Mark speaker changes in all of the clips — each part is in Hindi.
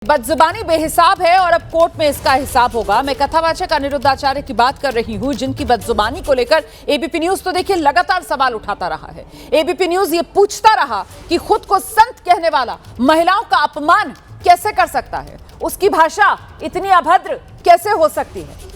Speaker 1: बदजुबानी बेहिसाब है और अब कोर्ट में इसका हिसाब होगा। मैं कथावाचक अनिरुद्ध आचार्य की बात कर रही हूं, जिनकी बदजुबानी को लेकर एबीपी न्यूज तो देखिए लगातार सवाल उठाता रहा है। एबीपी न्यूज ये पूछता रहा कि खुद को संत कहने वाला महिलाओं का अपमान कैसे कर सकता है, उसकी भाषा इतनी अभद्र कैसे हो सकती है।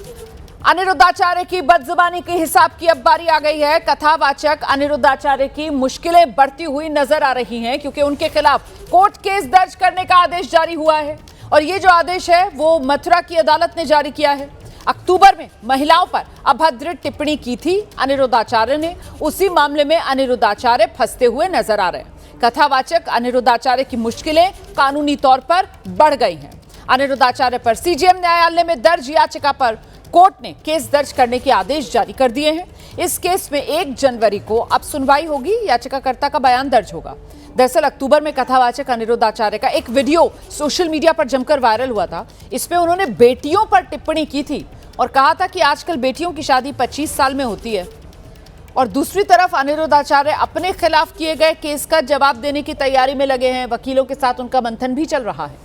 Speaker 1: अनिरुद्ध आचार्य की बदजुबानी के हिसाब की अब बारी आ गई है। कथावाचक अनिरुद्ध आचार्य की मुश्किलें बढ़ती हुई नजर आ रही हैं, क्योंकि उनके खिलाफ कोर्ट केस दर्ज करने का आदेश जारी हुआ है और ये जो आदेश है वो मथुरा की अदालत ने जारी किया है। अक्टूबर में महिलाओं पर अभद्र टिप्पणी की थी अनिरुद्ध आचार्य ने। उसी मामले में अनिरुद्ध आचार्य फंसते हुए नजर आ रहे हैं। कथावाचक अनिरुद्ध आचार्य की मुश्किलें कानूनी तौर पर बढ़ गई हैं। अनिरुद्ध आचार्य पर सीजेएम न्यायालय में दर्ज याचिका पर कोर्ट ने केस दर्ज करने के आदेश जारी कर दिए हैं। इस केस में 1 जनवरी को अब सुनवाई होगी। याचिकाकर्ता का बयान दर्ज होगा। दरअसल अक्टूबर में कथावाचक अनिरुद्ध आचार्य का एक वीडियो सोशल मीडिया पर जमकर वायरल हुआ था। इसमें उन्होंने बेटियों पर टिप्पणी की थी और कहा था कि आजकल बेटियों की शादी 25 साल में होती है। और दूसरी तरफ अनिरुद्ध आचार्य अपने खिलाफ किए गए केस का जवाब देने की तैयारी में लगे हैं। वकीलों के साथ उनका मंथन भी चल रहा है।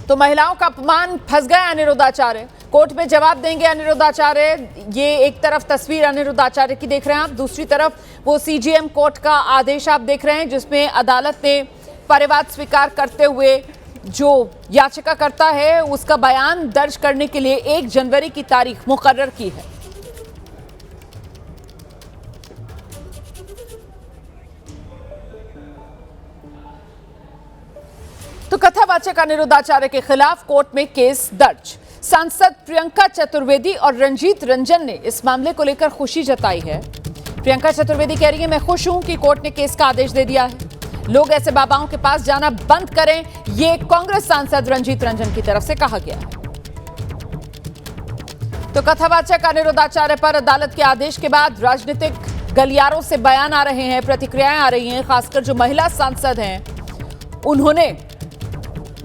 Speaker 1: तो महिलाओं का अपमान, फंस गए अनिरुद्ध आचार्य। कोर्ट में जवाब देंगे अनिरुद्ध आचार्य। ये एक तरफ तस्वीर अनिरुद्ध आचार्य की देख रहे हैं आप, दूसरी तरफ वो सीजेएम कोर्ट का आदेश आप देख रहे हैं, जिसमें अदालत ने परिवाद स्वीकार करते हुए जो याचिकाकर्ता है उसका बयान दर्ज करने के लिए 1 जनवरी की तारीख मुकर्रर की है। तो कथावाचक अनिरुद्ध आचार्य के खिलाफ कोर्ट में केस दर्ज। सांसद प्रियंका चतुर्वेदी और रंजीत रंजन ने इस मामले को लेकर खुशी जताई है। प्रियंका चतुर्वेदी कह रही है, मैं खुश हूं कि कोर्ट ने केस का आदेश दे दिया है। लोग ऐसे बाबाओं के पास जाना बंद करें, ये कांग्रेस सांसद रंजीत रंजन की तरफ से कहा गया है। तो कथावाचक अनिरुद्ध आचार्य पर अदालत के आदेश के बाद राजनीतिक गलियारों से बयान आ रहे हैं, प्रतिक्रियाएं आ रही हैं। खासकर जो महिला सांसद हैं, उन्होंने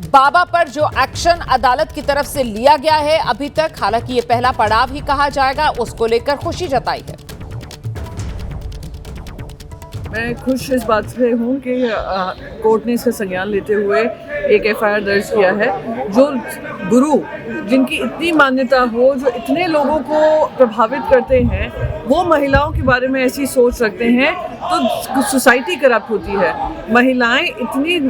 Speaker 1: बाबा पर जो एक्शन अदालत की तरफ से लिया गया है अभी तक, हालांकि ये पहला पड़ाव ही कहा जाएगा, उसको लेकर खुशी जताई है।
Speaker 2: मैं खुश इस बात से हूँ कि कोर्ट ने इसका संज्ञान लेते हुए एक एफआईआर दर्ज किया है। जो गुरु जिनकी इतनी मान्यता हो, जो इतने लोगों को प्रभावित करते हैं, वो महिलाओं के बारे में ऐसी सोच रखते हैं तो सोसाइटी करप्ट होती है। महिलाएं इतनी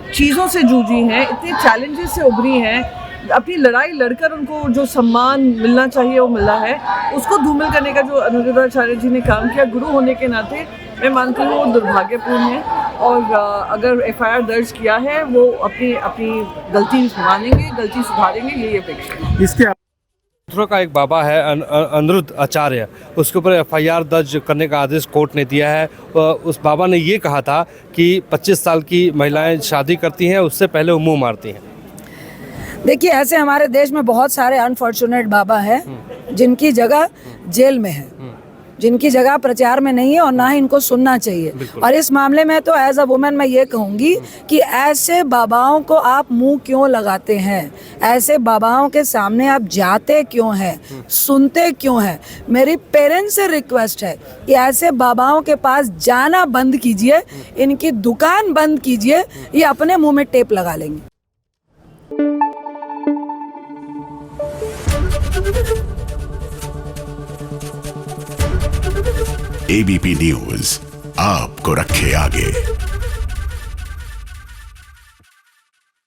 Speaker 2: चीज़ों से जूझी हैं, इतने चैलेंजेस से उभरी हैं, अपनी लड़ाई लड़कर उनको जो सम्मान मिलना चाहिए वो मिला है, उसको धूमिल करने का जो अनिरुद्ध आचार्य जी ने काम किया गुरु होने के नाते, मैं मानती हूँ वो दुर्भाग्यपूर्ण है। और अगर एफआईआर दर्ज किया है वो अपनी गलती मानेंगे, गलती सुधारेंगे, यही अपेक्षा है।
Speaker 3: इसके मथुरा का एक बाबा है अनिरुद्ध आचार्य, उसके ऊपर एफआईआर दर्ज करने का आदेश कोर्ट ने दिया है। उस बाबा ने ये कहा था कि 25 साल की महिलाएं शादी करती हैं, उससे पहले वो मुंह मारती हैं।
Speaker 4: देखिए, ऐसे हमारे देश में बहुत सारे अनफॉर्चुनेट बाबा हैं जिनकी जगह जेल में है, जिनकी जगह प्रचार में नहीं है और ना ही इनको सुनना चाहिए। और इस मामले में तो एज अ वुमेन मैं ये कहूँगी कि ऐसे बाबाओं को आप मुंह क्यों लगाते हैं, ऐसे बाबाओं के सामने आप जाते क्यों हैं, सुनते क्यों हैं। मेरी पेरेंट्स से रिक्वेस्ट है कि ऐसे बाबाओं के पास जाना बंद कीजिए, इनकी दुकान बंद कीजिए, ये अपने मुंह में टेप लगा लेंगे।
Speaker 5: एबीपी न्यूज आपको रखे आगे।